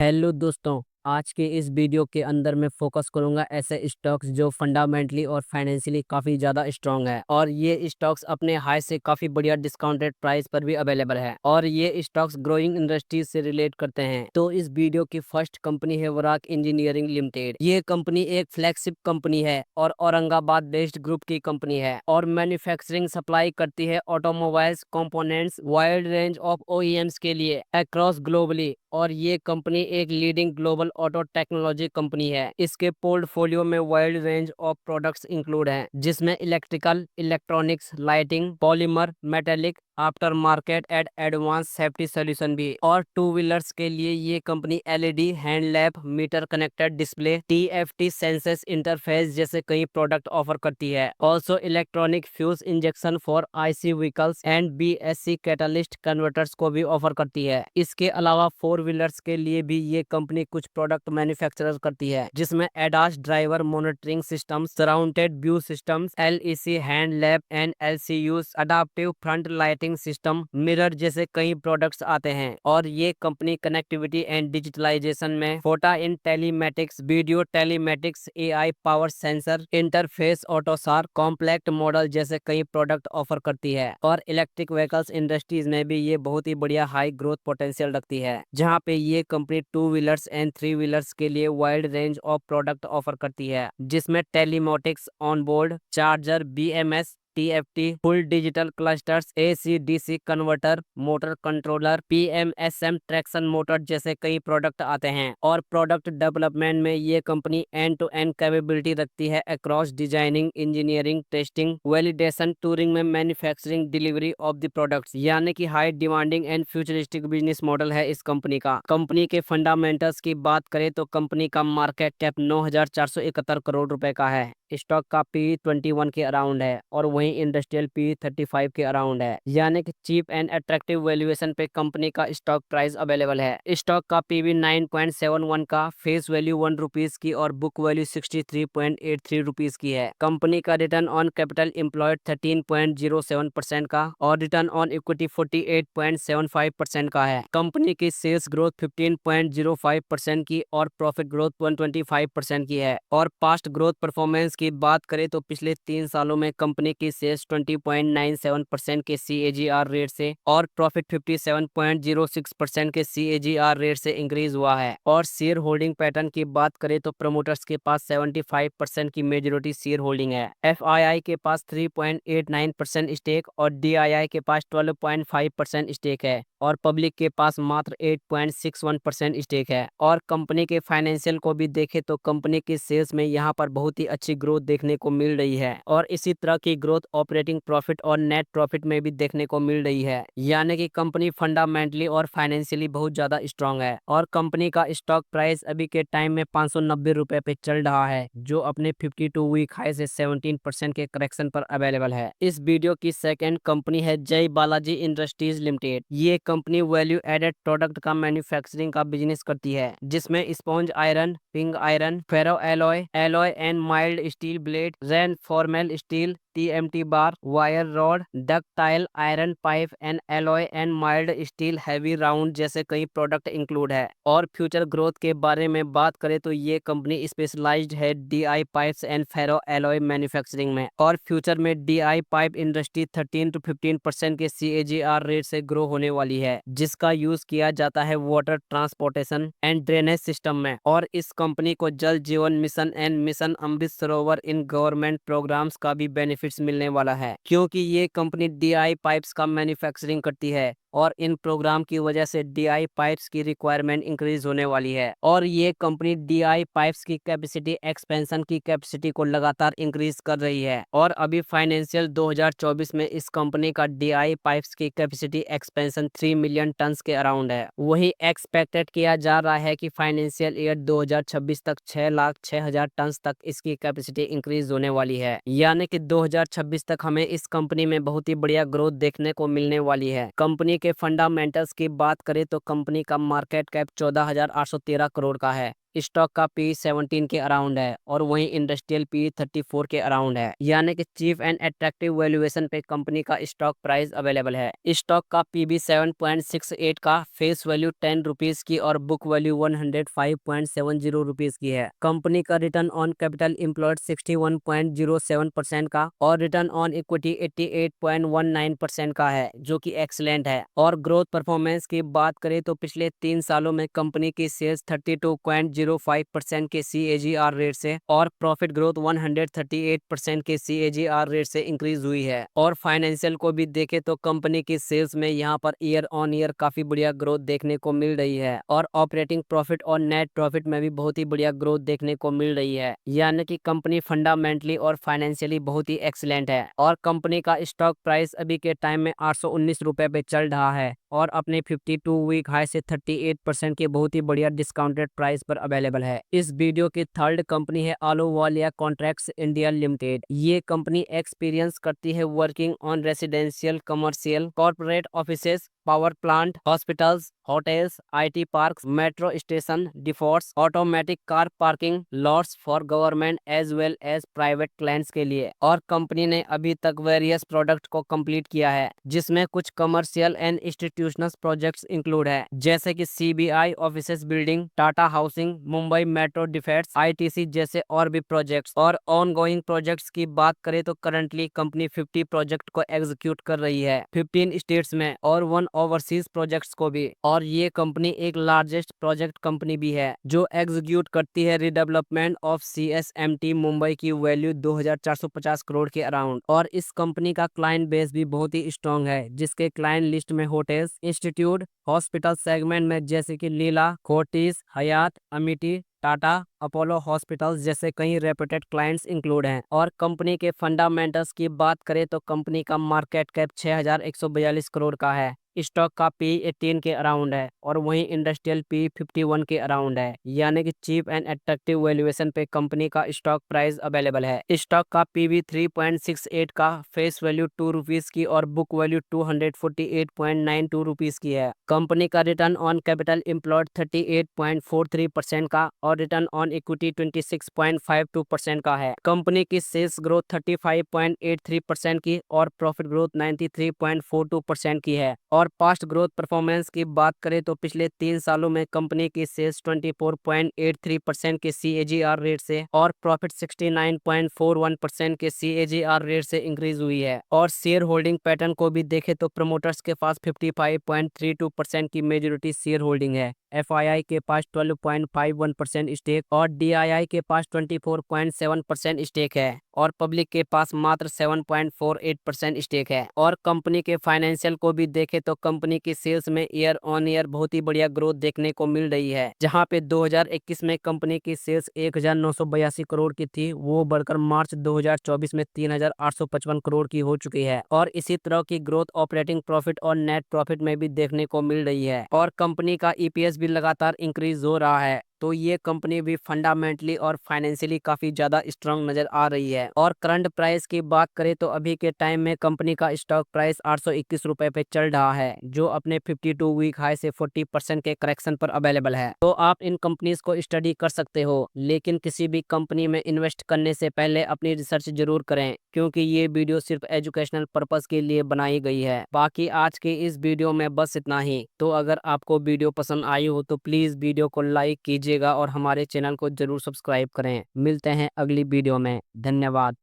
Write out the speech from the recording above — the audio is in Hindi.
हेलो दोस्तों। आज के इस वीडियो के अंदर मैं फोकस करूंगा ऐसे स्टॉक्स जो फंडामेंटली और फाइनेंशियली काफ़ी ज़्यादा स्ट्रांग है और ये स्टॉक्स अपने हाई से काफ़ी बढ़िया डिस्काउंटेड प्राइस पर भी अवेलेबल है और ये स्टॉक्स ग्रोइंग इंडस्ट्रीज से रिलेट करते हैं। तो इस वीडियो की फर्स्ट कंपनी है वराक इंजीनियरिंग लिमिटेड। ये कंपनी एक फ्लैगशिप कंपनी है और औरंगाबाद बेस्ड ग्रुप की कंपनी है और मैन्युफैक्चरिंग सप्लाई करती है automobiles components wide range of OEMs के लिए अक्रॉस ग्लोबली। और ये कंपनी एक leading global auto technology company है। इसके पोर्टफोलियो में wide range of products include हैं जिसमें electrical, electronics, lighting, polymer, metallic, after market and advance safety solution भी। और टू व्हीलर्स के लिए ये company LED, hand lamp, meter connected display, TFT senses interface जैसे कई प्रोडक्ट ऑफर करती है। Also electronic fuse injection for IC vehicles and BSC catalyst converters को भी ऑफर करती है। इसके अलावा फोर व्हीलर्स के लिए भी ये कंपनी कुछ प्रोडक्ट मैन्युफैक्चर करती है जिसमें ADAS driver monitoring system, surrounded view systems, LED head lamp and LCUs, adaptive front lighting system, mirror जैसे कई प्रोडक्ट्स आते हैं। और ये कंपनी कनेक्टिविटी एंड डिजिटलाइजेशन में फोटा in telematics, video telematics, AI power sensor, interface, AUTOSAR, complex model जैसे कई प्रोडक्ट ऑफर करती है। और इलेक्ट्रिक व्हीकल्स इंडस्ट्रीज में भी ये बहुत ही बढ़िया हाई ग्रोथ पोटेंशियल रखती है जहाँ पे ये company two wheelers and three wheelers के लिए wide range of product offer करती है जिसमें telematics, on board charger, BMS, TFT, full digital clusters, AC DC converter, motor controller, PMSM, traction motor जैसे कई प्रोडक्ट आते हैं। और प्रोडक्ट डेवलपमेंट में ये company end to end capability रखती है across designing, engineering, testing, validation, touring में manufacturing, delivery of the products. यानी कि high demanding and futuristic business model है इस कंपनी का। कंपनी के फंडामेंटल्स की बात करें तो कंपनी का मार्केट कैप 9,471 करोड़ रुपए का है। स्टॉक का पी 21 के अराउंड है और वहीं इंडस्ट्रियल पी 35 के अराउंड है। यानी कि चीप एंड अट्रैक्टिव वैल्यूएशन पे कंपनी का स्टॉक प्राइस अवेलेबल है। स्टॉक का पीवी 9.71 का, फेस वैल्यू 1 रुपीज की और बुक वैल्यू 63.83 रुपीज की है। कंपनी का रिटर्न ऑन कैपिटल एम्प्लॉयड 13.07% का और रिटर्न ऑन इक्विटी 48.75% का है। कंपनी की सेल्स ग्रोथ 15.05% की और प्रॉफिट ग्रोथ 125% की है। और पास्ट ग्रोथ परफॉर्मेंस की बात करें तो पिछले 3 सालों में कंपनी की सेल्स 20.97% के सीएजीआर रेट से और प्रॉफिट 57.06% के सीएजीआर रेट से इंक्रीज हुआ है। और शेयर होल्डिंग पैटर्न की बात करें तो प्रमोटर्स के पास 75% की मेजोरिटी शेयर होल्डिंग है। एफआईआई के पास 3.89% स्टेक और डीआईआई के पास 12.5% स्टेक है और पब्लिक के पास मात्र 8.61% स्टेक है। और कंपनी के फाइनेंशियल को भी देखें तो कंपनी की सेल्स में यहाँ पर बहुत ही अच्छी ग्रोथ देखने को मिल रही है और इसी तरह की ग्रोथ ऑपरेटिंग प्रॉफिट और नेट प्रॉफिट में भी देखने को मिल रही है। यानी कि कंपनी फंडामेंटली और फाइनेंशियली बहुत ज्यादा स्ट्रांग है। और कंपनी का स्टॉक प्राइस अभी के टाइम में 590 रुपए पे चल रहा है जो अपने 52 वीक हाई से 17% के करेक्शन पर अवेलेबल है। इस वीडियो की सेकेंड कंपनी है जय बालाजी इंडस्ट्रीज लिमिटेड। ये कंपनी वैल्यू एडेड प्रोडक्ट का मैन्युफैक्चरिंग का बिजनेस करती है जिसमें sponge iron, ping iron, ferro alloy, alloy and mild steel blade, rain formal steel, TMT bar, wire rod, ductile iron pipe and alloy and mild steel heavy round जैसे कई प्रोडक्ट इंक्लूड है। और फ्यूचर ग्रोथ के बारे में बात करें तो ये कंपनी स्पेशलाइज्ड है DI pipes and ferro alloy manufacturing में। और फ्यूचर में डीआई पाइप इंडस्ट्री 13 to 15% के सीएजीआर रेट से ग्रो होने वाली है जिसका यूज किया जाता है water transportation and drainage system में। और इस कंपनी को जल जीवन mission and mission Amrit Sarovar in government programmes का भी बेनिफिट्स मिलने वाला है क्योंकि ये कंपनी डीआई पाइप्स का मैन्युफैक्चरिंग करती है और इन प्रोग्राम की वजह से डीआई पाइप्स की रिक्वायरमेंट इंक्रीज होने वाली है। और ये कंपनी डीआई पाइप्स की कैपेसिटी एक्सपेंशन की कैपेसिटी को लगातार इंक्रीज कर रही है। और अभी फाइनेंशियल 2024 में इस कंपनी का डीआई पाइप्स की कैपेसिटी एक्सपेंशन 3 मिलियन टन्स के अराउंड है। वही एक्सपेक्टेड किया जा रहा है कि फाइनेंशियल ईयर 2026 तक 6,06,000 टन तक इसकी कैपेसिटी इंक्रीज होने वाली है। यानी कि 2026 तक हमें इस कंपनी में बहुत ही बढ़िया ग्रोथ देखने को मिलने वाली है। कंपनी के फंडामेंटल्स की बात करें तो कंपनी का मार्केट कैप 14,813 करोड़ का है स्टॉक का पी 17 के अराउंड है और वहीं इंडस्ट्रियल पी 34 के अराउंड है, यानी कि चीप एंड अट्रैक्टिव वैल्यूएशन पे कंपनी का स्टॉक प्राइस अवेलेबल है। स्टॉक का पीबी 7.68 का, फेस वैल्यू 10 रुपीज की और बुक वैल्यू 105.70 रुपीज की है। कंपनी का रिटर्न ऑन कैपिटल एम्प्लॉयड 61.07% का और रिटर्न ऑन इक्विटी 88.19% का है, जो कि एक्सीलेंट है। और ग्रोथ परफॉर्मेंस की बात करें तो पिछले 3 सालों में कंपनी की सेल्स 32.05% के CAGR रेट से और प्रॉफिट ग्रोथ 138% के CAGR रेट से इंक्रीज हुई है। और फाइनेंशियल को भी देखें तो कंपनी की सेल्स में यहाँ पर ईयर ऑन ईयर काफी बढ़िया ग्रोथ देखने को मिल रही है और ऑपरेटिंग प्रॉफिट और नेट प्रॉफिट में भी बहुत ही बढ़िया ग्रोथ देखने को मिल रही है, यानी कि कंपनी फंडामेंटली और फाइनेंशियली बहुत ही एक्सीलेंट है। और कंपनी का स्टॉक प्राइस अभी के टाइम में 819 रुपए पे चल रहा है और अपने 52 वीक हाई से 38% के बहुत ही बढ़िया डिस्काउंटेड प्राइस पर अवेलेबल है। इस वीडियो की थर्ड कंपनी है आलोवालिया कॉन्ट्रैक्ट्स इंडिया लिमिटेड। ये कंपनी एक्सपीरियंस करती है working on residential, commercial, corporate offices, power plant, hospitals, hotels, IT parks, metro station, depots, automatic car parking lots for government as well as private clients के लिए। और कंपनी ने अभी तक वेरियस प्रोडक्ट को कंप्लीट किया है, जिसमें कुछ commercial and institutional projects include है, जैसे कि CBI offices building, Tata housing, Mumbai metro defence, ITC जैसे और भी प्रोजेक्ट्स। और ऑन गोइंग प्रोजेक्ट्स की बात करें तो करंटली कंपनी 50 प्रोजेक्ट को एग्जीक्यूट कर रही है 15 स्टेट्स में और 1 ओवरसीज प्रोजेक्ट्स को भी। और ये कंपनी एक लार्जेस्ट प्रोजेक्ट कंपनी भी है जो एग्जीक्यूट करती है रिडेवलपमेंट ऑफ CSMT मुंबई की वैल्यू 2450 करोड़ के अराउंड। और इस कंपनी का क्लाइंट बेस भी बहुत ही स्ट्रॉन्ग है, जिसके क्लाइंट लिस्ट में होटल्स, इंस्टीट्यूट, हॉस्पिटल सेगमेंट में जैसे कि लीला, फोर्टिस, हयात, अमिटी, टाटा, अपोलो हॉस्पिटल्स जैसे कई रेप्यूटेड क्लाइंट्स इंक्लूड हैं। और कंपनी के फंडामेंटल्स की बात करें तो कंपनी का मार्केट कैप 6142 करोड़ का है। स्टॉक का पी 18 के अराउंड है और वहीं इंडस्ट्रियल पी 51 के अराउंड है, यानी कि चीप एंड अट्रैक्टिव वैल्यूएशन पे कंपनी का स्टॉक प्राइस अवेलेबल है। स्टॉक का पीबी 3.68 का, फेस वैल्यू 2 रुपीज की और बुक वैल्यू 248.92 रुपीज की है। कंपनी का रिटर्न ऑन कैपिटल एम्प्लॉयड 38.43% का और रिटर्न ऑन इक्विटी 26.52% का है। कंपनी की सेल्स ग्रोथ 35.83% की और प्रॉफिट ग्रोथ 93.42% की है। और पास्ट ग्रोथ परफॉर्मेंस की बात करें तो पिछले 3 सालों में कंपनी की सेल्स 24.83% के CAGR रेट से और प्रॉफिट 69.41% के CAGR रेट से इंक्रीज हुई है। और शेयर होल्डिंग पैटर्न को भी देखें तो प्रमोटर्स के पास 55.32% की मेजोरिटी शेयर होल्डिंग है, FII के पास 12.51% स्टेक और DII के पास 24.7% स्टेक है और पब्लिक के पास मात्र 7.48% स्टेक है। और कंपनी के फाइनेंशियल को भी देखें तो कंपनी की सेल्स में ईयर ऑन ईयर बहुत ही बढ़िया ग्रोथ देखने को मिल रही है, जहां पे 2021 में कंपनी की सेल्स 1982 करोड़ की थी, वो बढ़कर मार्च 2024 में 3855 करोड़ की हो चुकी है। और इसी तरह की ग्रोथ ऑपरेटिंग प्रॉफिट और नेट प्रॉफिट में भी देखने को मिल रही है और कंपनी का EPS भी लगातार इंक्रीज हो रहा है। तो ये कंपनी भी फंडामेंटली और फाइनेंशियली काफी ज्यादा स्ट्रांग नजर आ रही है। और करंट प्राइस की बात करें तो अभी के टाइम में कंपनी का स्टॉक प्राइस 821 रुपए पे चल रहा है, जो अपने 52 वीक हाई से 40% के करेक्शन पर अवेलेबल है। तो आप इन कंपनीज को स्टडी कर सकते हो, लेकिन किसी भी कंपनी में इन्वेस्ट करने से पहले अपनी रिसर्च जरूर करें, क्योंकि ये वीडियो सिर्फ एजुकेशनल पर्पज के लिए बनाई गई है। बाकी आज के इस वीडियो में बस इतना ही। तो अगर आपको वीडियो पसंद आई हो तो प्लीज वीडियो को लाइक कीजिएगा और हमारे चैनल को जरूर सब्सक्राइब करें। मिलते हैं अगली वीडियो में। धन्यवाद।